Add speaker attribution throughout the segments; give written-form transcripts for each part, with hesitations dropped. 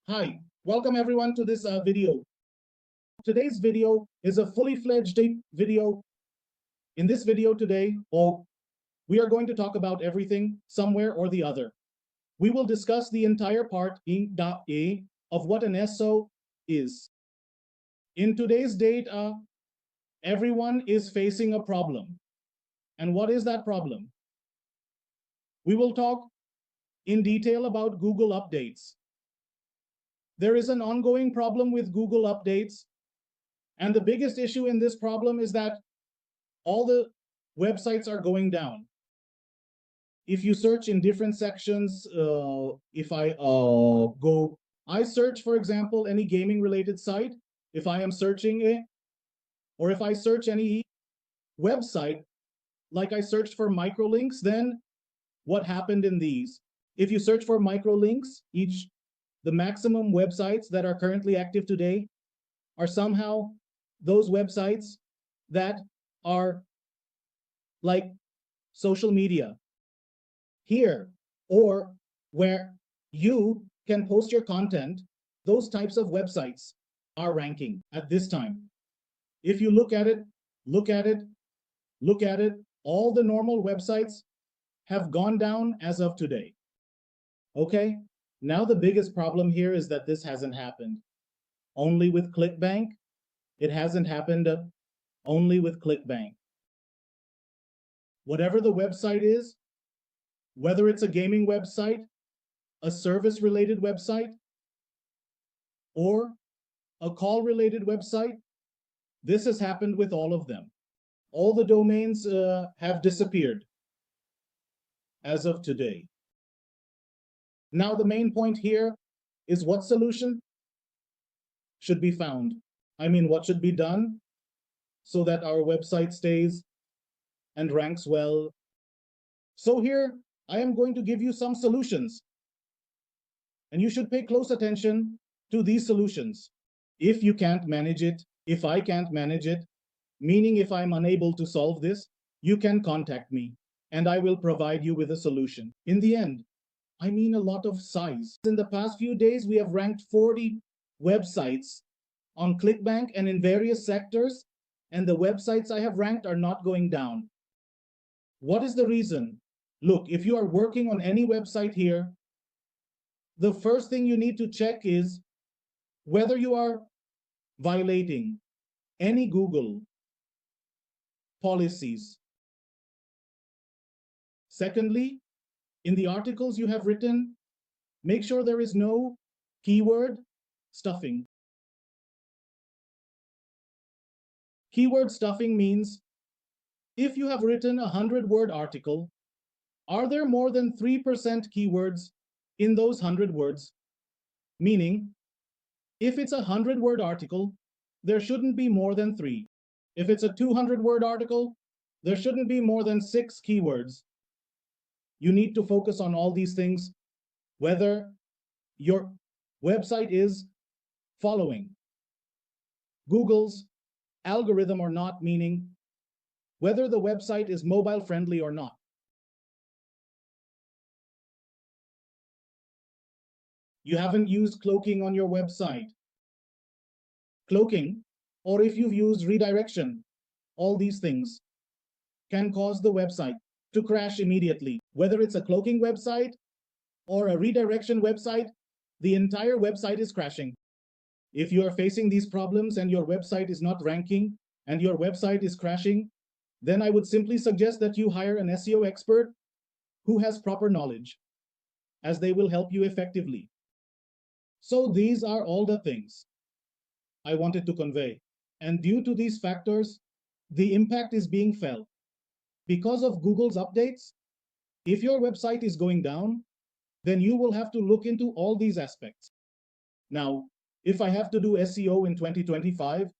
Speaker 1: Hi, welcome everyone to this video. Today's video is a fully fledged video. In this video today, we are going to talk about everything, somewhere or the other. We will discuss the entire part E-E-A of what an SEO is. In today's date, everyone is facing a problem. And what is that problem? We will talk in detail about Google updates. There is an ongoing problem with Google updates. And the biggest issue in this problem is that all the websites are going down. If you search in different sections, I search, for example, any gaming related site, if I am searching or if I search any website, like I searched for microlinks, then what happened in these? If you search for microlinks, the maximum websites that are currently active today are somehow those websites that are like social media here, or where you can post your content. Those types of websites are ranking at this time. If you look at it, all the normal websites have gone down as of today. Okay, now the biggest problem here is that this hasn't happened only with ClickBank. It hasn't happened only with ClickBank. Whatever the website is, whether it's a gaming website, a service-related website, or a call-related website, this has happened with all of them. All the domains have disappeared as of today. Now the main point here is what solution should be found. I mean, what should be done so that our website stays and ranks well. So here, I am going to give you some solutions. And you should pay close attention to these solutions. If you can't manage it, if I can't manage it, meaning if I'm unable to solve this, you can contact me and I will provide you with a solution. In the end, I mean a lot of size. In the past few days, we have ranked 40 websites on ClickBank and in various sectors, and the websites I have ranked are not going down. What is the reason? Look, if you are working on any website here, the first thing you need to check is whether you are violating any Google policies. Secondly, in the articles you have written, make sure there is no keyword stuffing. Keyword stuffing means if you have written a 100-word article, are there more than 3% keywords in those 100 words? Meaning, if it's a 100-word article, there shouldn't be more than 3. If it's a 200-word article, there shouldn't be more than 6 keywords. You need to focus on all these things, whether your website is following Google's algorithm or not, meaning whether the website is mobile friendly or not. You haven't used cloaking on your website. Cloaking, or if you've used redirection, all these things can cause the website to crash immediately. Whether it's a cloaking website or a redirection website, the entire website is crashing. If you are facing these problems and your website is not ranking and your website is crashing, then I would simply suggest that you hire an SEO expert who has proper knowledge, as they will help you effectively. So these are all the things I wanted to convey. And due to these factors, the impact is being felt. Because of Google's updates, if your website is going down, then you will have to look into all these aspects. Now, if I have to do SEO in 2025,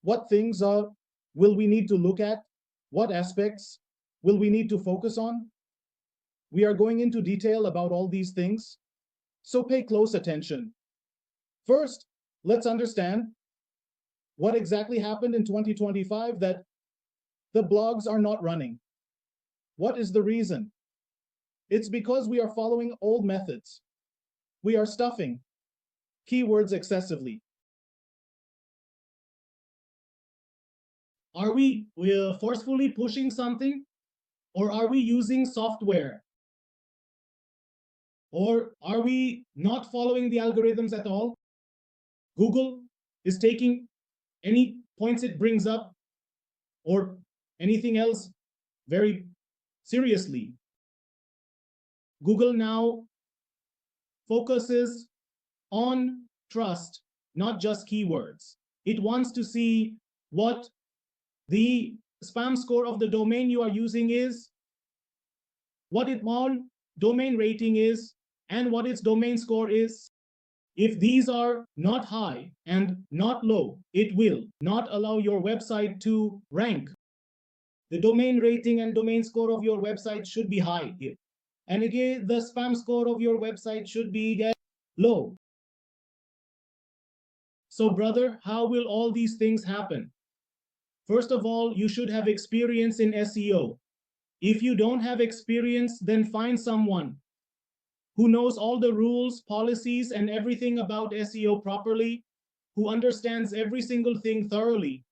Speaker 1: what things will we need to look at? What aspects will we need to focus on? We are going into detail about all these things, so pay close attention. First, let's understand what exactly happened in 2025 that the blogs are not running. What is the reason? It's because we are following old methods. We are stuffing keywords excessively? Are we forcefully pushing something, or are we using software? Or are we not following the algorithms at all? Google is taking any points it brings up or anything else very seriously. Google now focuses on trust, not just keywords. It wants to see what the spam score of the domain you are using is, what its domain rating is, and what its domain score is. If these are not high and not low, it will not allow your website to rank. The domain rating and domain score of your website should be high. And again, the spam score of your website should be low. So, brother, how will all these things happen? First of all, you should have experience in SEO. If you don't have experience, then find someone who knows all the rules, policies, and everything about SEO properly, who understands every single thing thoroughly.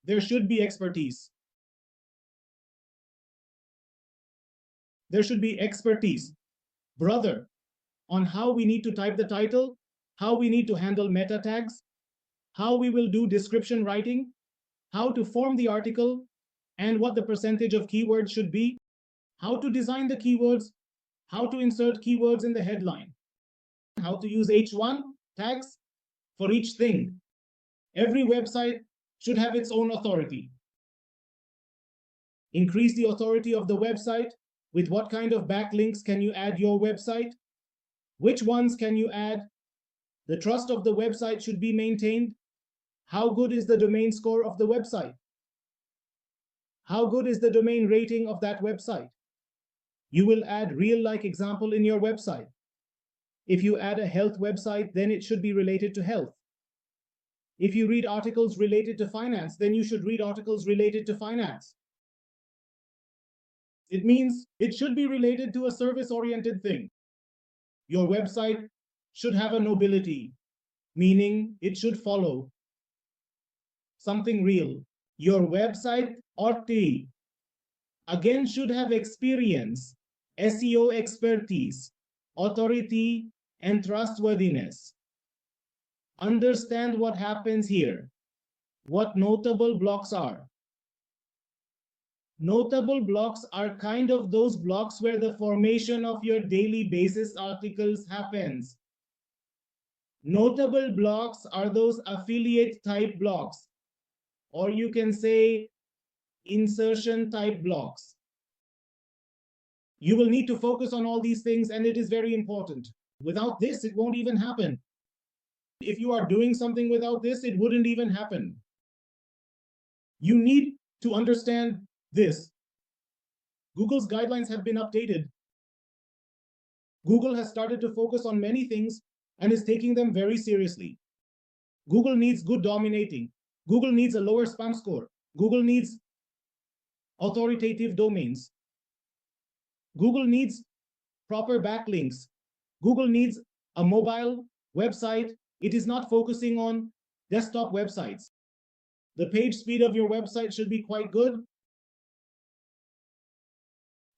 Speaker 1: There should be expertise. There should be expertise, brother, on how we need to type the title, how we need to handle meta tags, how we will do description writing, how to form the article, and what the percentage of keywords should be, how to design the keywords, how to insert keywords in the headline, how to use H1 tags for each thing. Every website should have its own authority. Increase the authority of the website. With what kind of backlinks can you add your website? Which ones can you add? The trust of the website should be maintained. How good is the domain score of the website? How good is the domain rating of that website? You will add real-like example in your website. If you add a health website, then it should be related to health. If you read articles related to finance, then you should read articles related to finance. It means it should be related to a service-oriented thing. Your website should have a nobility, meaning it should follow something real. Your website again should have experience, SEO expertise, authority, and trustworthiness. Understand what happens here, what notable blocks are. Notable blocks are kind of those blocks where the formation of your daily basis articles happens. Notable blocks are those affiliate type blocks, or you can say insertion type blocks. You will need to focus on all these things, and it is very important. Without this, it won't even happen. If you are doing something without this, it wouldn't even happen. You need to understand this. Google's guidelines have been updated. Google has started to focus on many things and is taking them very seriously. Google needs good dominating. Google needs a lower spam score. Google needs authoritative domains. Google needs proper backlinks. Google needs a mobile website. It is not focusing on desktop websites. The page speed of your website should be quite good.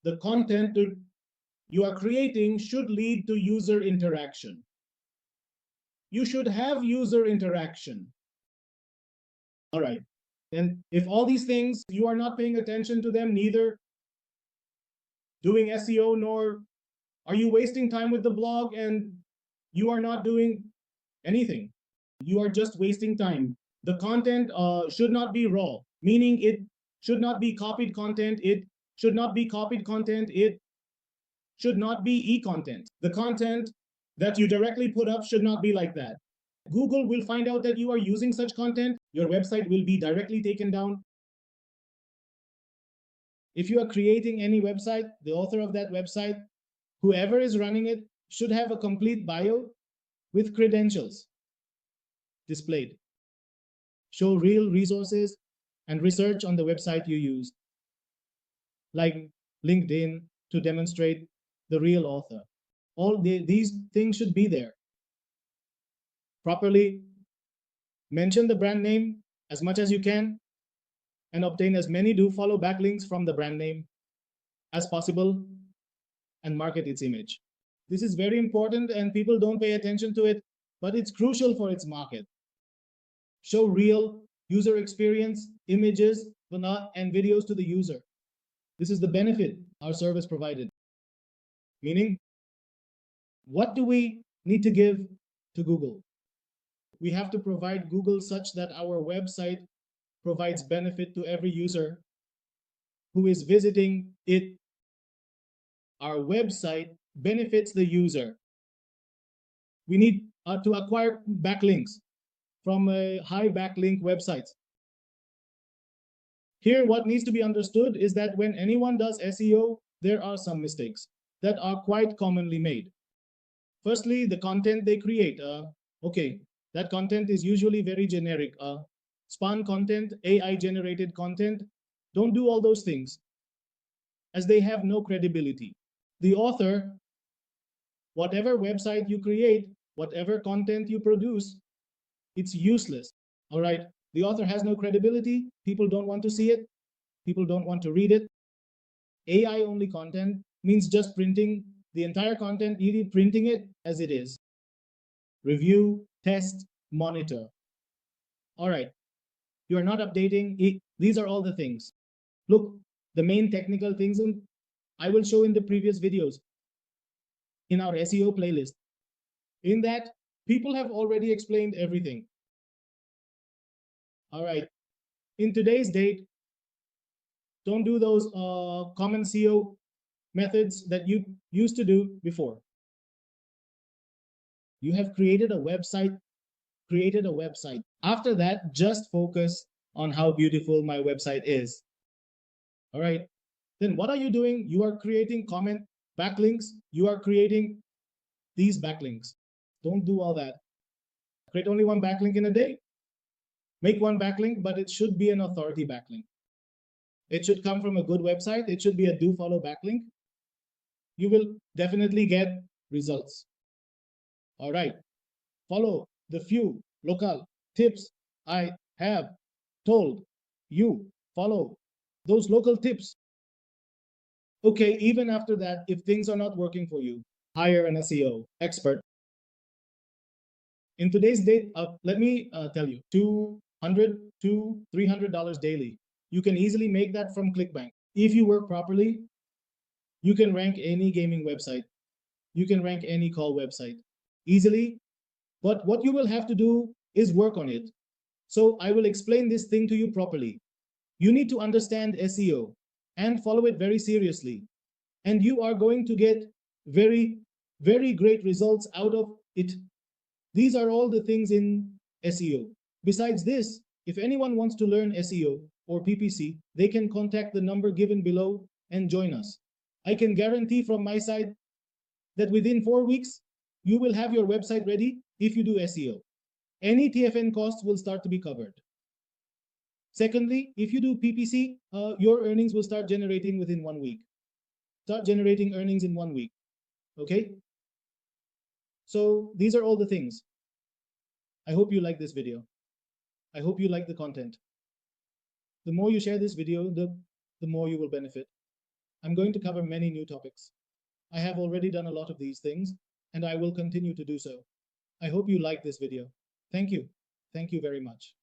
Speaker 1: The content you are creating should lead to user interaction. You should have user interaction. All right. And if all these things, you are not paying attention to them, neither doing SEO, nor are you wasting time with the blog, and you are not doing anything. You are just wasting time. The content should not be raw, meaning it should not be copied content. It should not be copied content. It should not be e-content. The content that you directly put up should not be like that. Google will find out that you are using such content. Your website will be directly taken down. If you are creating any website, the author of that website, whoever is running it, should have a complete bio with credentials displayed. Show real resources and research on the website you use, like LinkedIn, to demonstrate the real author. All these things should be there. properly mention the brand name as much as you can and obtain as many do follow backlinks from the brand name as possible and market its image. This is very important and people don't pay attention to it, but it's crucial for its market. Show real user experience, images, and videos to the user. This is the benefit our service provided. Meaning, what do we need to give to Google? We have to provide Google such that our website provides benefit to every user who is visiting it. Our website benefits the user. We need to acquire backlinks from high backlink websites. Here, what needs to be understood is that when anyone does SEO, there are some mistakes that are quite commonly made. Firstly, the content they create. Okay, that content is usually very generic. Spam content, AI generated content. Don't do all those things as they have no credibility. The author, whatever website you create, whatever content you produce, it's useless. All right. The author has no credibility. People don't want to see it. People don't want to read it. AI only content means just printing the entire content, printing it as it is. Review, test, monitor. All right. You are not updating it. These are all the things. Look, the main technical things I will show in the previous videos in our SEO playlist. In that, people have already explained everything. All right. In today's date, don't do those common SEO methods that you used to do before. You have created a website. After that, just focus on how beautiful my website is. All right. Then what are you doing? You are creating comment backlinks. You are creating these backlinks. Don't do all that. Create only one backlink in a day. Make one backlink, but it should be an authority backlink. It should come from a good website. It should be a do follow backlink. You will definitely get results. All right. Follow the few local tips I have told you. Follow those local tips. Okay, even after that, if things are not working for you, hire an SEO expert. In today's date, let me tell you, $200 to $300 daily. You can easily make that from ClickBank. If you work properly, you can rank any gaming website. You can rank any call website easily. But what you will have to do is work on it. So I will explain this thing to you properly. You need to understand SEO and follow it very seriously. And you are going to get very, very great results out of it. These are all the things in SEO. Besides this, if anyone wants to learn SEO or PPC, they can contact the number given below and join us. I can guarantee from my side that within 4 weeks, you will have your website ready if you do SEO. Any TFN costs will start to be covered. Secondly, if you do PPC, your earnings will start generating within 1 week. Start generating earnings in 1 week. Okay? So these are all the things. I hope you like this video. I hope you like the content. The more you share this video, the more you will benefit. I'm going to cover many new topics. I have already done a lot of these things, and I will continue to do so. I hope you like this video. Thank you. Thank you very much.